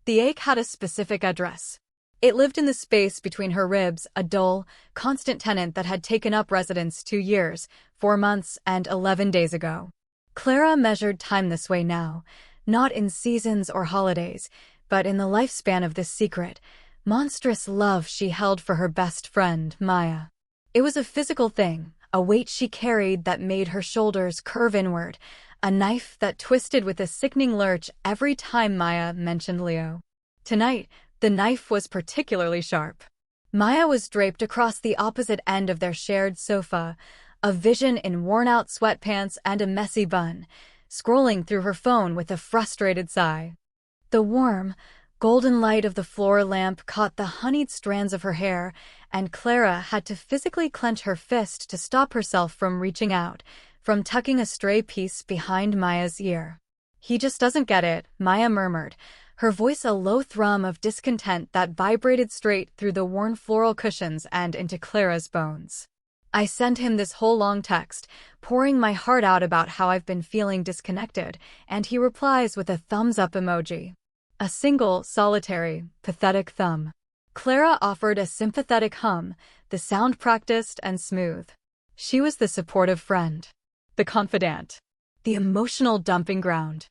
The ache had a specific address. It lived in the space between her ribs, a dull, constant tenant that had taken up residence 2 years, 4 months, and 11 days ago. Clara measured time this way now, not in seasons or holidays, but in the lifespan of this secret, monstrous love she held for her best friend, Maya. It was a physical thing, a weight she carried that made her shoulders curve inward, a knife that twisted with a sickening lurch every time Maya mentioned Leo. Tonight, the knife was particularly sharp. Maya was draped across the opposite end of their shared sofa, a vision in worn-out sweatpants and a messy bun, scrolling through her phone with a frustrated sigh. The warm, golden light of the floor lamp caught the honeyed strands of her hair, and Clara had to physically clench her fist to stop herself from reaching out, from tucking a stray piece behind Maya's ear. "He just doesn't get it," Maya murmured, her voice a low thrum of discontent that vibrated straight through the worn floral cushions and into Clara's bones. "I sent him this whole long text, pouring my heart out about how I've been feeling disconnected, and he replies with a thumbs-up emoji. A single, solitary, pathetic thumb." Clara offered a sympathetic hum, the sound practiced and smooth. She was the supportive friend, the confidant, the emotional dumping ground.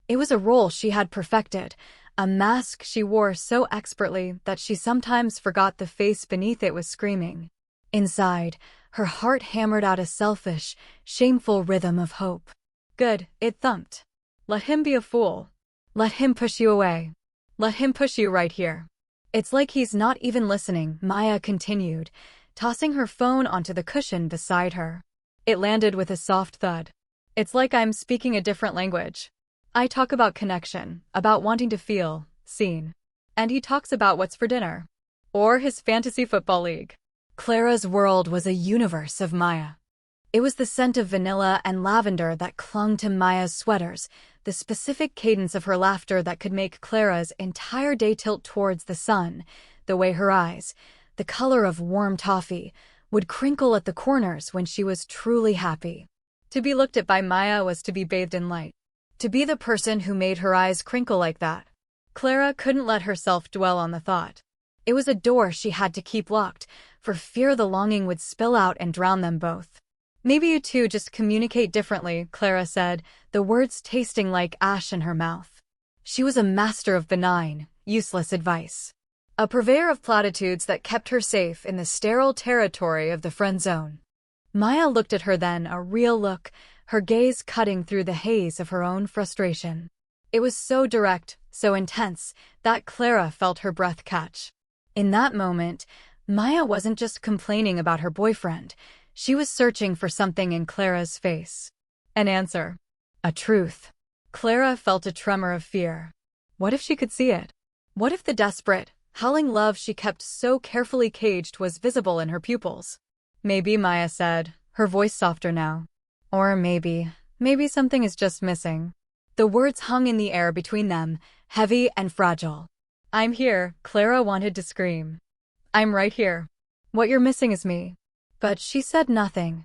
It was a role she had perfected, a mask she wore so expertly that she sometimes forgot the face beneath it was screaming. Inside, her heart hammered out a selfish, shameful rhythm of hope. "Good," it thumped. "Let him be a fool. Let him push you away. Let him push you right here. It's like he's not even listening," Maya continued, tossing her phone onto the cushion beside her. It landed with a soft thud. "It's like I'm speaking a different language. I talk about connection, about wanting to feel seen. And he talks about what's for dinner. Or his fantasy football league." Clara's world was a universe of Maya. It was the scent of vanilla and lavender that clung to Maya's sweaters, the specific cadence of her laughter that could make Clara's entire day tilt towards the sun, the way her eyes, the color of warm toffee, would crinkle at the corners when she was truly happy. To be looked at by Maya was to be bathed in light. To be the person who made her eyes crinkle like that. Clara couldn't let herself dwell on the thought. It was a door she had to keep locked, for fear the longing would spill out and drown them both. "Maybe you two just communicate differently," Clara said, the words tasting like ash in her mouth. She was a master of benign, useless advice. A purveyor of platitudes that kept her safe in the sterile territory of the friend zone. Maya looked at her then, a real look, her gaze cutting through the haze of her own frustration. It was so direct, so intense, that Clara felt her breath catch. In that moment, Maya wasn't just complaining about her boyfriend. She was searching for something in Clara's face. An answer. A truth. Clara felt a tremor of fear. What if she could see it? What if the desperate, howling love she kept so carefully caged was visible in her pupils? "Maybe," Maya said, her voice softer now. "Or maybe something is just missing." The words hung in the air between them, heavy and fragile. "I'm here," Clara wanted to scream. "I'm right here. What you're missing is me." But she said nothing.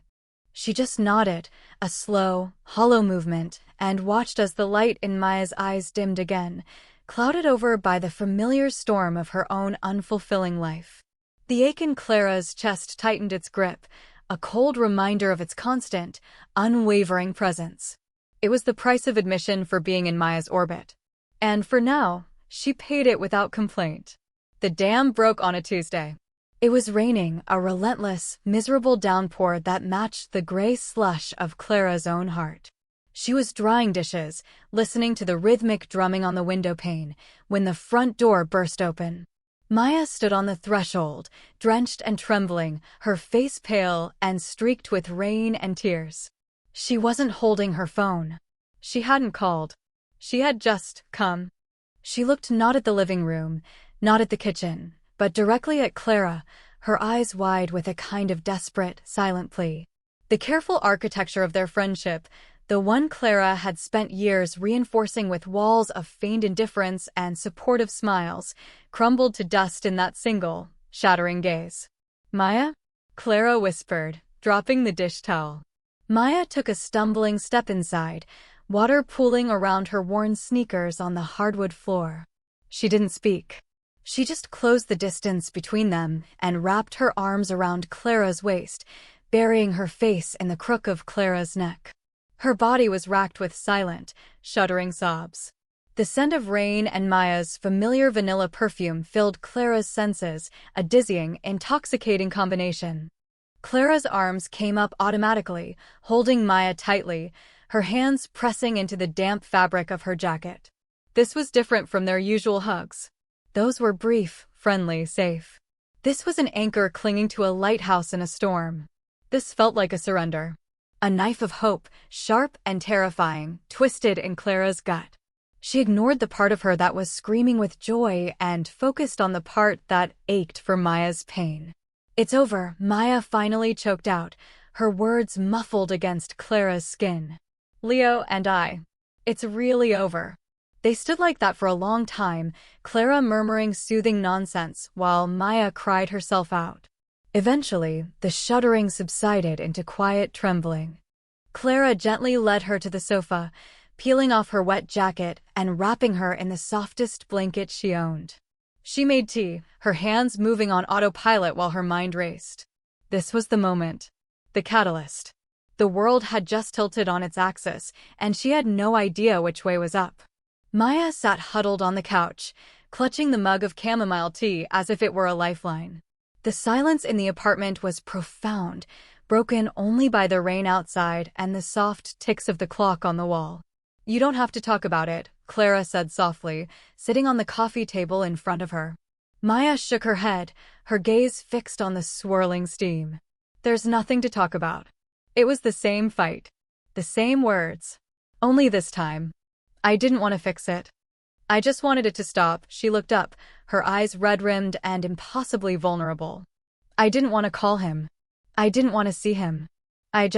She just nodded, a slow, hollow movement, and watched as the light in Maya's eyes dimmed again, clouded over by the familiar storm of her own unfulfilling life. The ache in Clara's chest tightened its grip, a cold reminder of its constant, unwavering presence. It was the price of admission for being in Maya's orbit. And for now, she paid it without complaint. The dam broke on a Tuesday. It was raining, a relentless, miserable downpour that matched the gray slush of Clara's own heart. She was drying dishes, listening to the rhythmic drumming on the window pane, when the front door burst open. Maya stood on the threshold, drenched and trembling, her face pale and streaked with rain and tears. She wasn't holding her phone. She hadn't called. She had just come. She looked not at the living room, not at the kitchen, but directly at Clara, her eyes wide with a kind of desperate, silent plea. The careful architecture of their friendship, the one Clara had spent years reinforcing with walls of feigned indifference and supportive smiles, crumbled to dust in that single, shattering gaze. "Maya?" Clara whispered, dropping the dish towel. Maya took a stumbling step inside, water pooling around her worn sneakers on the hardwood floor. She didn't speak. She just closed the distance between them and wrapped her arms around Clara's waist, burying her face in the crook of Clara's neck. Her body was racked with silent, shuddering sobs. The scent of rain and Maya's familiar vanilla perfume filled Clara's senses, a dizzying, intoxicating combination. Clara's arms came up automatically, holding Maya tightly, her hands pressing into the damp fabric of her jacket. This was different from their usual hugs. Those were brief, friendly, safe. This was an anchor clinging to a lighthouse in a storm. This felt like a surrender. A knife of hope, sharp and terrifying, twisted in Clara's gut. She ignored the part of her that was screaming with joy and focused on the part that ached for Maya's pain. "It's over," Maya finally choked out, her words muffled against Clara's skin. "Leo and I. It's really over." They stood like that for a long time, Clara murmuring soothing nonsense while Maya cried herself out. Eventually, the shuddering subsided into quiet trembling. Clara gently led her to the sofa, peeling off her wet jacket and wrapping her in the softest blanket she owned. She made tea, her hands moving on autopilot while her mind raced. This was the moment. The catalyst. The world had just tilted on its axis, and she had no idea which way was up. Maya sat huddled on the couch, clutching the mug of chamomile tea as if it were a lifeline. The silence in the apartment was profound, broken only by the rain outside and the soft ticks of the clock on the wall. "You don't have to talk about it," Clara said softly, sitting on the coffee table in front of her. Maya shook her head, her gaze fixed on the swirling steam. "There's nothing to talk about." It was the same fight. The same words. Only this time. "I didn't want to fix it. I just wanted it to stop." She looked up, her eyes red-rimmed and impossibly vulnerable. "I didn't want to call him. I didn't want to see him. I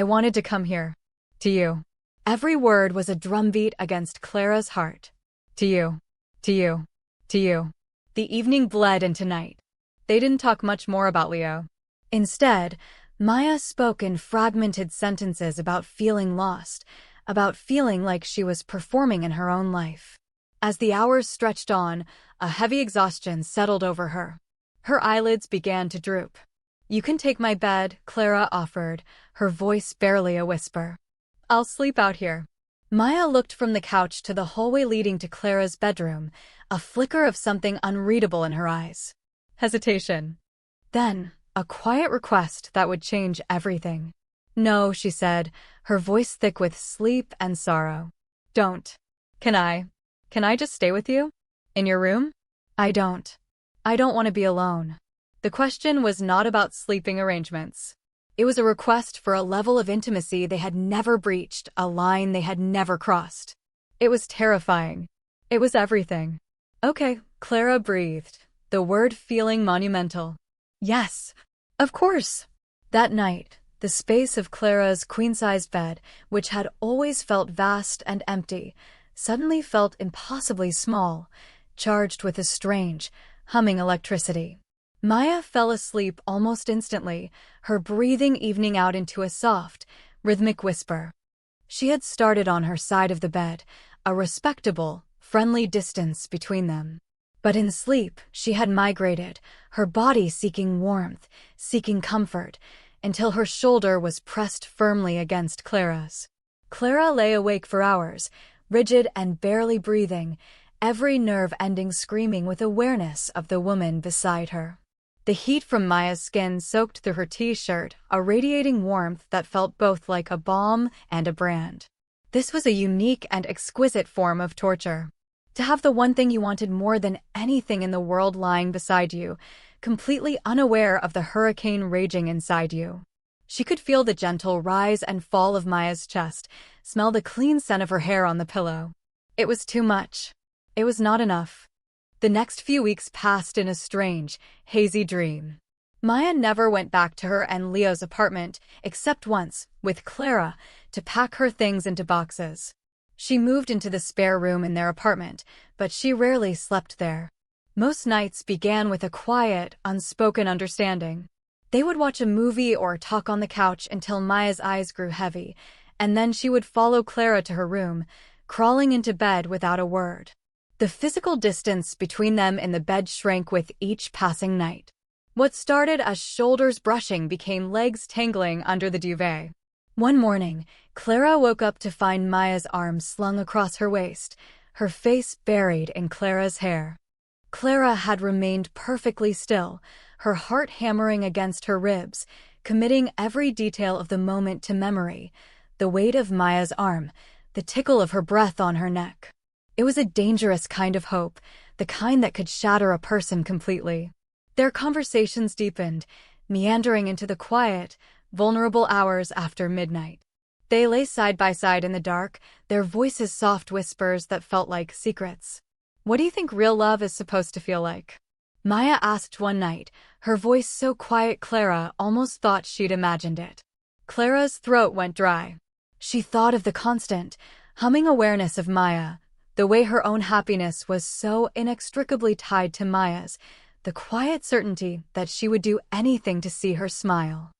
wanted to come here. To you." Every word was a drumbeat against Clara's heart. "To you. To you. To you." The evening bled into night. They didn't talk much more about Leo. Instead, Maya spoke in fragmented sentences about feeling lost, about feeling like she was performing in her own life. As the hours stretched on, a heavy exhaustion settled over her. Her eyelids began to droop. "You can take my bed," Clara offered, her voice barely a whisper. "I'll sleep out here." Maya looked from the couch to the hallway leading to Clara's bedroom, a flicker of something unreadable in her eyes. Hesitation. Then, a quiet request that would change everything. "No," she said, her voice thick with sleep and sorrow. "Don't. Can I just stay with you? In your room?" I don't want to be alone." The question was not about sleeping arrangements. It was a request for a level of intimacy they had never breached, a line they had never crossed. It was terrifying. It was everything. "Okay," Clara breathed, the word feeling monumental. "Yes, of course." That night, the space of Clara's queen-sized bed, which had always felt vast and empty, suddenly felt impossibly small, charged with a strange, humming electricity. Maya fell asleep almost instantly, her breathing evening out into a soft, rhythmic whisper. She had started on her side of the bed, a respectable, friendly distance between them. But in sleep, she had migrated, her body seeking warmth, seeking comfort, until her shoulder was pressed firmly against Clara's. Clara lay awake for hours, rigid and barely breathing, every nerve ending screaming with awareness of the woman beside her. The heat from Maya's skin soaked through her t-shirt, a radiating warmth that felt both like a balm and a brand. This was a unique and exquisite form of torture. To have the one thing you wanted more than anything in the world lying beside you, completely unaware of the hurricane raging inside you. She could feel the gentle rise and fall of Maya's chest, smell the clean scent of her hair on the pillow. It was too much. It was not enough. The next few weeks passed in a strange, hazy dream. Maya never went back to her and Leo's apartment, except once, with Clara, to pack her things into boxes. She moved into the spare room in their apartment, but she rarely slept there. Most nights began with a quiet, unspoken understanding. They would watch a movie or talk on the couch until Maya's eyes grew heavy, and then she would follow Clara to her room, crawling into bed without a word. The physical distance between them in the bed shrank with each passing night. What started as shoulders brushing became legs tangling under the duvet. One morning, Clara woke up to find Maya's arms slung across her waist, her face buried in Clara's hair. Clara had remained perfectly still, her heart hammering against her ribs, committing every detail of the moment to memory, the weight of Maya's arm, the tickle of her breath on her neck. It was a dangerous kind of hope, the kind that could shatter a person completely. Their conversations deepened, meandering into the quiet, vulnerable hours after midnight. They lay side by side in the dark, their voices soft whispers that felt like secrets. "What do you think real love is supposed to feel like?" Maya asked one night, her voice so quiet Clara almost thought she'd imagined it. Clara's throat went dry. She thought of the constant, humming awareness of Maya, the way her own happiness was so inextricably tied to Maya's, the quiet certainty that she would do anything to see her smile.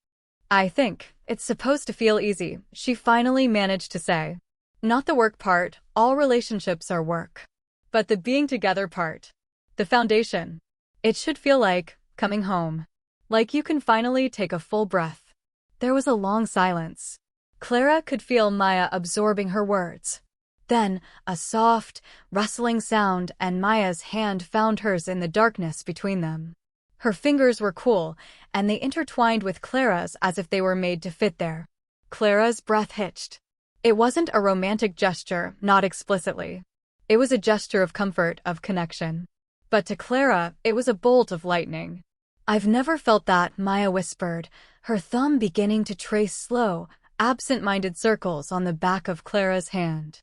"I think it's supposed to feel easy," she finally managed to say. "Not the work part, all relationships are work. But the being together part, the foundation. It should feel like coming home. Like you can finally take a full breath." There was a long silence. Clara could feel Maya absorbing her words. Then, a soft, rustling sound and Maya's hand found hers in the darkness between them. Her fingers were cool, and they intertwined with Clara's as if they were made to fit there. Clara's breath hitched. It wasn't a romantic gesture, not explicitly. It was a gesture of comfort, of connection. But to Clara, it was a bolt of lightning. "I've never felt that," Maya whispered, her thumb beginning to trace slow, absent-minded circles on the back of Clara's hand.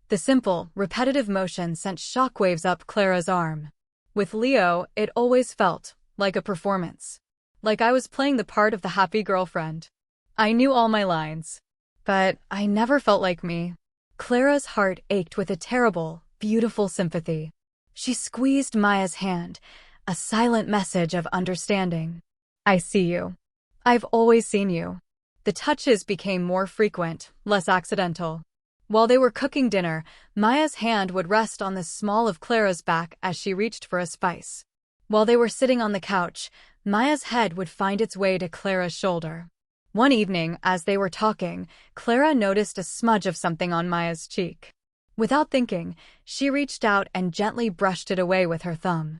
The simple, repetitive motion sent shockwaves up Clara's arm. With Leo, it always felt like a performance. Like I was playing the part of the happy girlfriend. I knew all my lines. But I never felt like me. Clara's heart ached with a terrible, beautiful sympathy. She squeezed Maya's hand, a silent message of understanding. "I see you. I've always seen you." The touches became more frequent, less accidental. While they were cooking dinner, Maya's hand would rest on the small of Clara's back as she reached for a spice. While they were sitting on the couch, Maya's head would find its way to Clara's shoulder. One evening, as they were talking, Clara noticed a smudge of something on Maya's cheek. Without thinking, she reached out and gently brushed it away with her thumb.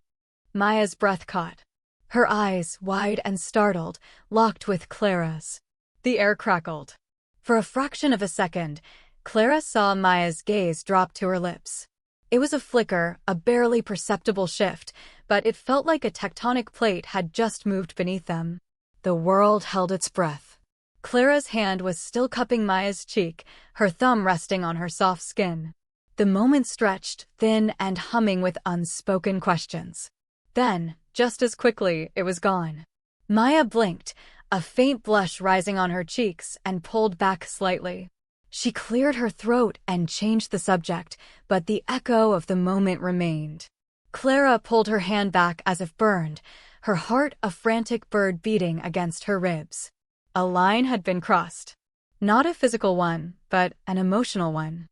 Maya's breath caught. Her eyes, wide and startled, locked with Clara's. The air crackled. For a fraction of a second, Clara saw Maya's gaze drop to her lips. It was a flicker, a barely perceptible shift, but it felt like a tectonic plate had just moved beneath them. The world held its breath. Clara's hand was still cupping Maya's cheek, her thumb resting on her soft skin. The moment stretched, thin and humming with unspoken questions. Then, just as quickly, it was gone. Maya blinked, a faint blush rising on her cheeks, and pulled back slightly. She cleared her throat and changed the subject, but the echo of the moment remained. Clara pulled her hand back as if burned, her heart a frantic bird beating against her ribs. A line had been crossed. Not a physical one, but an emotional one.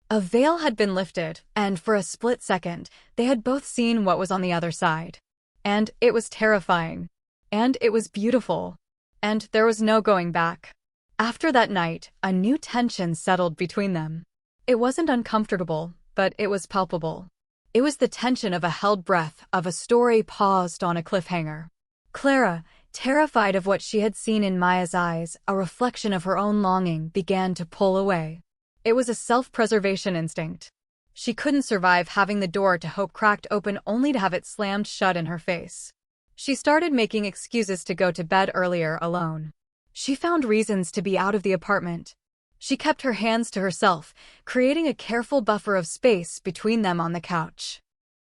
A veil had been lifted, and for a split second, they had both seen what was on the other side. And it was terrifying. And it was beautiful. And there was no going back. After that night, a new tension settled between them. It wasn't uncomfortable, but it was palpable. It was the tension of a held breath, of a story paused on a cliffhanger. Clara, terrified of what she had seen in Maya's eyes, a reflection of her own longing, began to pull away. It was a self-preservation instinct. She couldn't survive having the door to hope cracked open only to have it slammed shut in her face. She started making excuses to go to bed earlier alone. She found reasons to be out of the apartment. She kept her hands to herself, creating a careful buffer of space between them on the couch.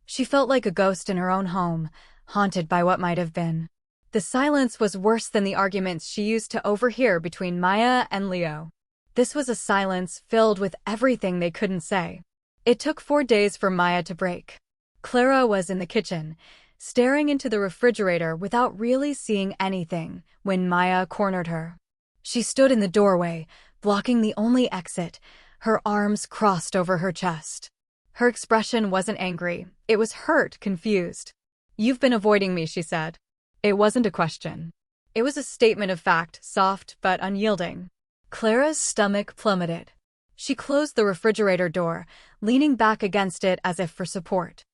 She felt like a ghost in her own home, haunted by what might have been. The silence was worse than the arguments she used to overhear between Maya and Leo. This was a silence filled with everything they couldn't say. It took 4 days for Maya to break. Clara was in the kitchen, staring into the refrigerator without really seeing anything, when Maya cornered her. She stood in the doorway, blocking the only exit, her arms crossed over her chest. Her expression wasn't angry. It was hurt, confused. "You've been avoiding me," she said. It wasn't a question. It was a statement of fact, soft but unyielding. Clara's stomach plummeted. She closed the refrigerator door, leaning back against it as if for support.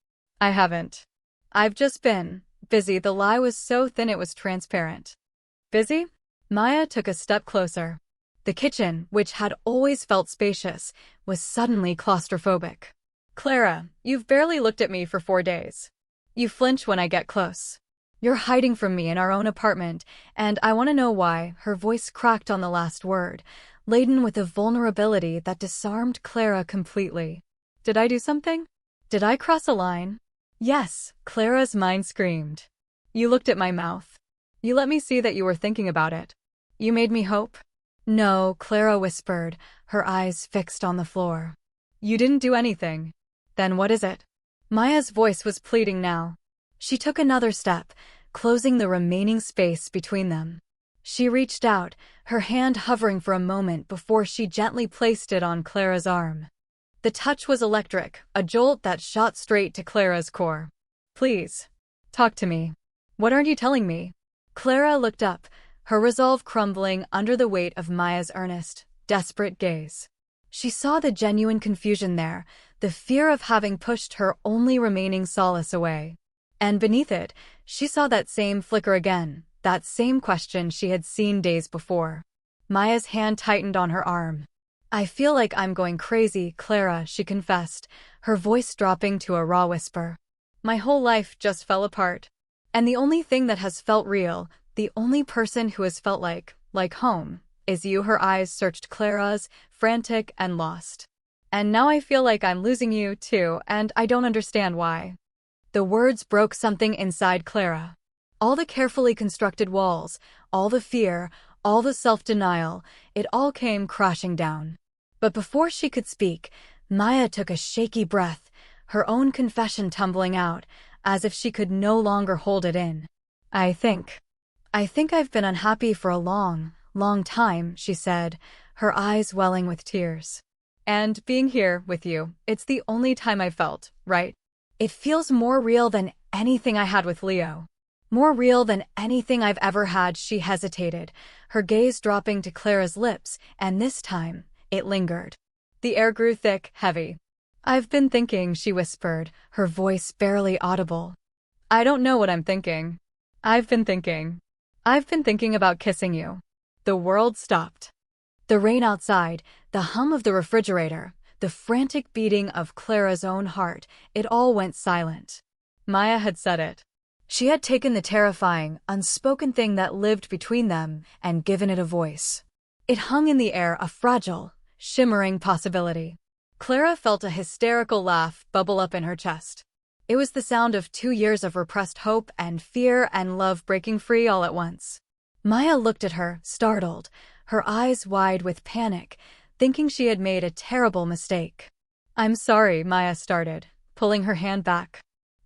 "I haven't. I've just been busy." The lie was so thin it was transparent. "Busy?" Maya took a step closer. The kitchen, which had always felt spacious, was suddenly claustrophobic. "Clara, you've barely looked at me for 4 days. You flinch when I get close. You're hiding from me in our own apartment, and I want to know why." Her voice cracked on the last word, laden with a vulnerability that disarmed Clara completely. "Did I do something? Did I cross a line?" "Yes," Clara's mind screamed. "You looked at my mouth. You let me see that you were thinking about it. You made me hope." "No," Clara whispered, her eyes fixed on the floor. "You didn't do anything. Then what is it?" Maya's voice was pleading now. She took another step, closing the remaining space between them. She reached out, her hand hovering for a moment before she gently placed it on Clara's arm. The touch was electric, a jolt that shot straight to Clara's core. "Please, talk to me. What aren't you telling me?" Clara looked up, her resolve crumbling under the weight of Maya's earnest, desperate gaze. She saw the genuine confusion there, the fear of having pushed her only remaining solace away. And beneath it, she saw that same flicker again, that same question she had seen days before. Maya's hand tightened on her arm. "I feel like I'm going crazy, Clara," she confessed, her voice dropping to a raw whisper. "My whole life just fell apart. And the only thing that has felt real, the only person who has felt like home, is you." Her eyes searched Clara's, frantic and lost. "And now I feel like I'm losing you, too, and I don't understand why." The words broke something inside Clara. All the carefully constructed walls, all the fear, all the self-denial, it all came crashing down. But before she could speak, Maya took a shaky breath, her own confession tumbling out, as if she could no longer hold it in. I think I've been unhappy for a long, long time," she said, her eyes welling with tears. "And being here with you, it's the only time I've felt right. It feels more real than anything I had with Leo. More real than anything I've ever had." She hesitated, her gaze dropping to Clara's lips, and this time, it lingered. The air grew thick, heavy. "I've been thinking," she whispered, her voice barely audible. "I don't know what I'm thinking. I've been thinking about kissing you." The world stopped. The rain outside, the hum of the refrigerator, the frantic beating of Clara's own heart, it all went silent. Maya had said it. She had taken the terrifying, unspoken thing that lived between them and given it a voice. It hung in the air, a fragile, shimmering possibility. Clara felt a hysterical laugh bubble up in her chest. It was the sound of 2 years of repressed hope and fear and love breaking free all at once. Maya looked at her, startled, her eyes wide with panic, thinking she had made a terrible mistake. "I'm sorry," Maya started, pulling her hand back.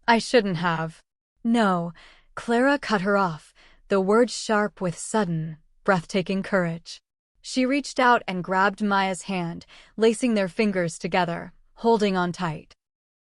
"I shouldn't have." "No," Clara cut her off, the words sharp with sudden, breathtaking courage. She reached out and grabbed Maya's hand, lacing their fingers together, holding on tight.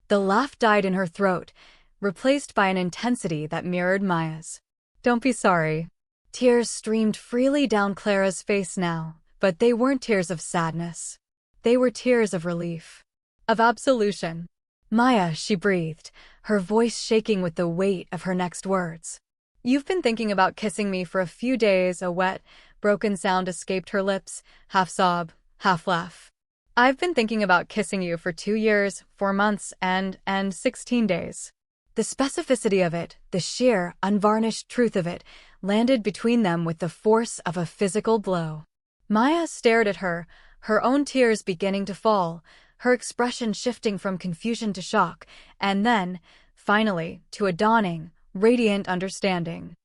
The laugh died in her throat, replaced by an intensity that mirrored Maya's. "Don't be sorry." Tears streamed freely down Clara's face now, but they weren't tears of sadness. They were tears of relief. Of absolution. "Maya," she breathed, her voice shaking with the weight of her next words. "You've been thinking about kissing me for a few days." A wet, broken sound escaped her lips, half sob, half laugh. "I've been thinking about kissing you for 2 years, 4 months, and 16 days. The specificity of it, the sheer, unvarnished truth of it, landed between them with the force of a physical blow. Maya stared at her, her own tears beginning to fall, her expression shifting from confusion to shock, and then, finally, to a dawning, radiant understanding.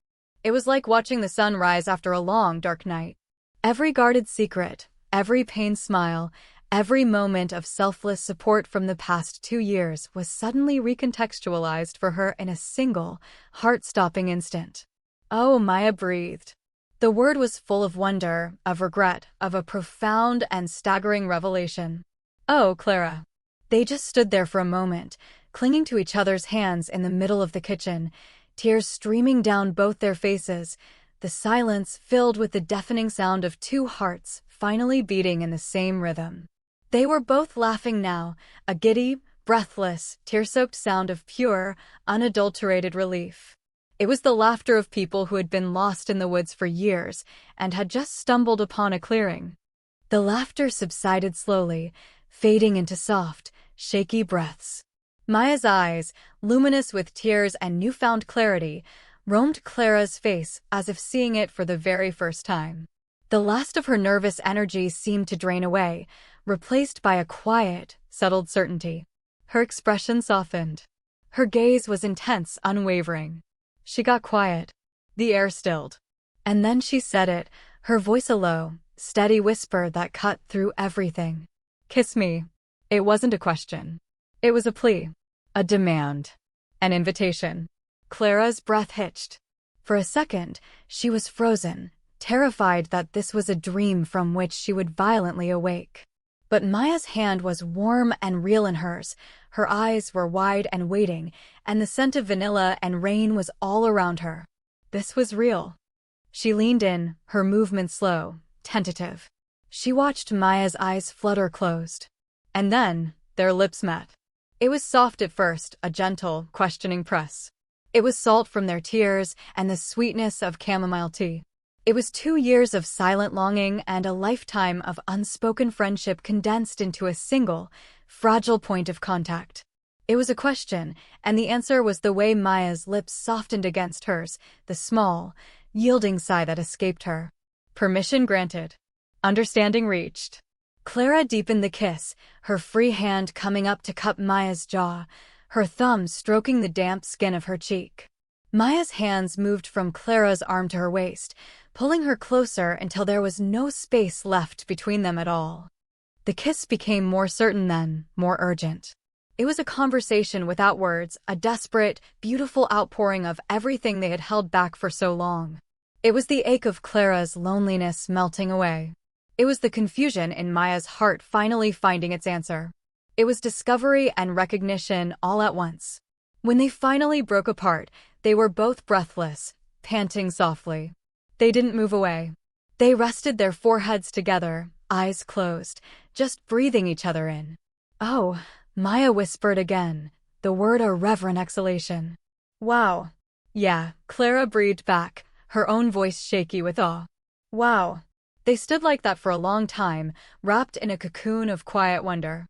It was like watching the sun rise after a long, dark night. Every guarded secret, every pained smile, every moment of selfless support from the past 2 years was suddenly recontextualized for her in a single, heart-stopping instant. "Oh," Maya breathed. The word was full of wonder, of regret, of a profound and staggering revelation. "Oh, Clara. They just stood there for a moment, clinging to each other's hands in the middle of the kitchen, tears streaming down both their faces, the silence filled with the deafening sound of two hearts finally beating in the same rhythm. They were both laughing now, a giddy, breathless, tear-soaked sound of pure, unadulterated relief. It was the laughter of people who had been lost in the woods for years and had just stumbled upon a clearing. The laughter subsided slowly, fading into soft, shaky breaths. Maya's eyes, luminous with tears and newfound clarity, roamed Clara's face as if seeing it for the very first time. The last of her nervous energy seemed to drain away, replaced by a quiet, settled certainty. Her expression softened. Her gaze was intense, unwavering. She got quiet. The air stilled. And then she said it, her voice a low, steady whisper that cut through everything. "Kiss me." It wasn't a question. It was a plea. A demand. An invitation. Clara's breath hitched. For a second, she was frozen, terrified that this was a dream from which she would violently awake. But Maya's hand was warm and real in hers, her eyes were wide and waiting, and the scent of vanilla and rain was all around her. This was real. She leaned in, her movement slow, tentative. She watched Maya's eyes flutter closed. And then, their lips met. It was soft at first, a gentle, questioning press. It was salt from their tears and the sweetness of chamomile tea. It was 2 years of silent longing and a lifetime of unspoken friendship condensed into a single, fragile point of contact. It was a question, and the answer was the way Maya's lips softened against hers, the small, yielding sigh that escaped her. Permission granted. Understanding reached. Clara deepened the kiss, her free hand coming up to cup Maya's jaw, her thumb stroking the damp skin of her cheek. Maya's hands moved from Clara's arm to her waist, pulling her closer until there was no space left between them at all. The kiss became more certain then, more urgent. It was a conversation without words, a desperate, beautiful outpouring of everything they had held back for so long. It was the ache of Clara's loneliness melting away. It was the confusion in Maya's heart finally finding its answer. It was discovery and recognition all at once. When they finally broke apart, they were both breathless, panting softly. They didn't move away. They rested their foreheads together, eyes closed, just breathing each other in. "Oh," Maya whispered again, the word a reverent exhalation. "Wow." "Yeah," Clara breathed back, her own voice shaky with awe. "Wow." They stood like that for a long time, wrapped in a cocoon of quiet wonder.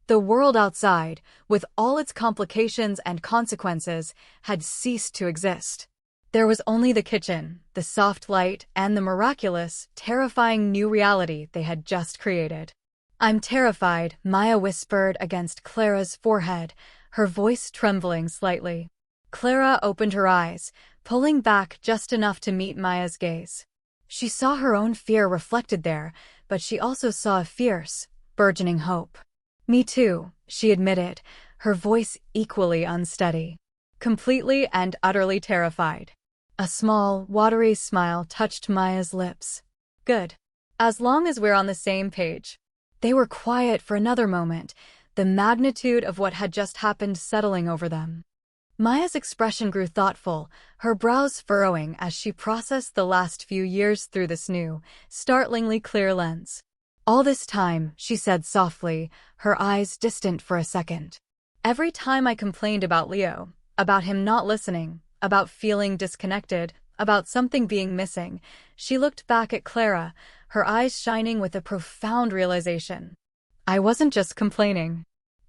The world outside, with all its complications and consequences, had ceased to exist. There was only the kitchen, the soft light, and the miraculous, terrifying new reality they had just created. "I'm terrified," Maya whispered against Clara's forehead, her voice trembling slightly. Clara opened her eyes, pulling back just enough to meet Maya's gaze. She saw her own fear reflected there, but she also saw a fierce, burgeoning hope. "Me too," she admitted, her voice equally unsteady. Completely and utterly terrified. A small, watery smile touched Maya's lips. "Good. As long as we're on the same page." They were quiet for another moment, the magnitude of what had just happened settling over them. Maya's expression grew thoughtful, her brows furrowing as she processed the last few years through this new, startlingly clear lens. "All this time," she said softly, her eyes distant for a second. "Every time I complained about Leo, about him not listening, about feeling disconnected, about something being missing, she looked back at Clara, her eyes shining with a profound realization. I wasn't just complaining.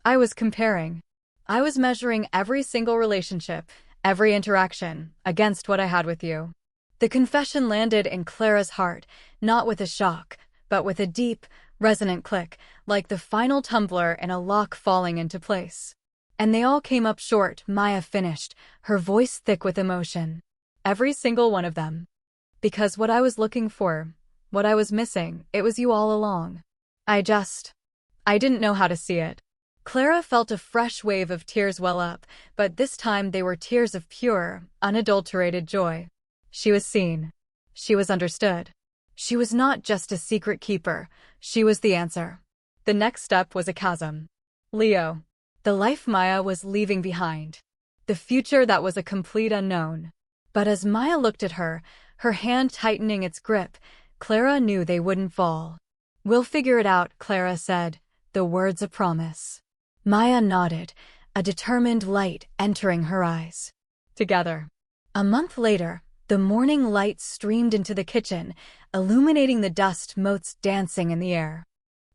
I was comparing. I was measuring every single relationship, every interaction, against what I had with you." The confession landed in Clara's heart, not with a shock, but with a deep, resonant click, like the final tumbler in a lock falling into place. "And they all came up short," Maya finished, her voice thick with emotion. "Every single one of them. Because what I was looking for, what I was missing, it was you all along. I didn't know how to see it." Clara felt a fresh wave of tears well up, but this time they were tears of pure, unadulterated joy. She was seen. She was understood. She was not just a secret keeper, she was the answer. The next step was a chasm. Leo. The life Maya was leaving behind. The future that was a complete unknown. But as Maya looked at her, her hand tightening its grip, Clara knew they wouldn't fall. "We'll figure it out," Clara said, the words a promise. Maya nodded, a determined light entering her eyes. Together. A month later, the morning light streamed into the kitchen, illuminating the dust motes dancing in the air.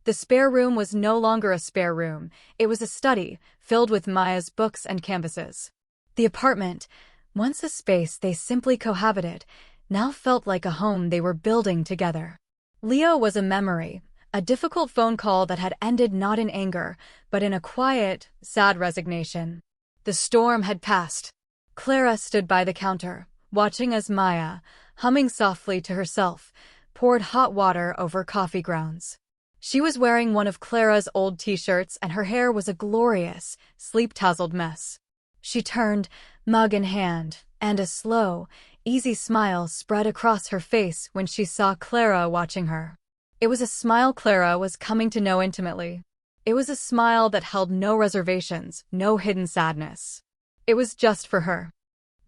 The spare room was no longer a spare room. It was a study, filled with Maya's books and canvases. The apartment, once a space they simply cohabited, now felt like a home they were building together. Leo was a memory, a difficult phone call that had ended not in anger, but in a quiet, sad resignation. The storm had passed. Clara stood by the counter, watching as Maya, humming softly to herself, poured hot water over coffee grounds. She was wearing one of Clara's old t-shirts and her hair was a glorious, sleep-tousled mess. She turned, mug in hand, and a slow, easy smile spread across her face when she saw Clara watching her. It was a smile Clara was coming to know intimately. It was a smile that held no reservations, no hidden sadness. It was just for her.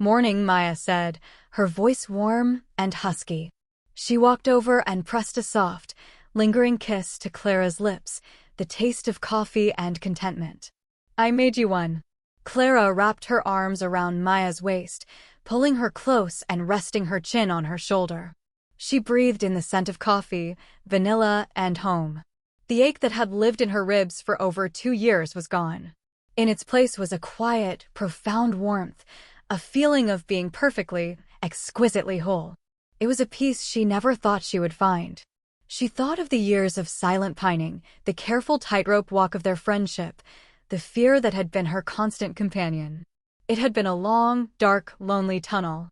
"Morning," Maya said, her voice warm and husky. She walked over and pressed a soft, lingering kiss to Clara's lips, the taste of coffee and contentment. "I made you one." Clara wrapped her arms around Maya's waist, pulling her close and resting her chin on her shoulder. She breathed in the scent of coffee, vanilla, and home. The ache that had lived in her ribs for over 2 years was gone. In its place was a quiet, profound warmth, a feeling of being perfectly, exquisitely whole. It was a peace she never thought she would find. She thought of the years of silent pining, the careful tightrope walk of their friendship, the fear that had been her constant companion. It had been a long, dark, lonely tunnel.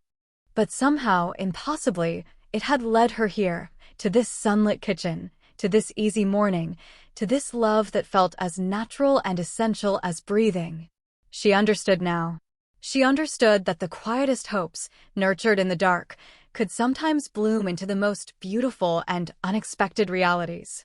But somehow, impossibly, it had led her here, to this sunlit kitchen, to this easy morning, to this love that felt as natural and essential as breathing. She understood now. She understood that the quietest hopes, nurtured in the dark, could sometimes bloom into the most beautiful and unexpected realities.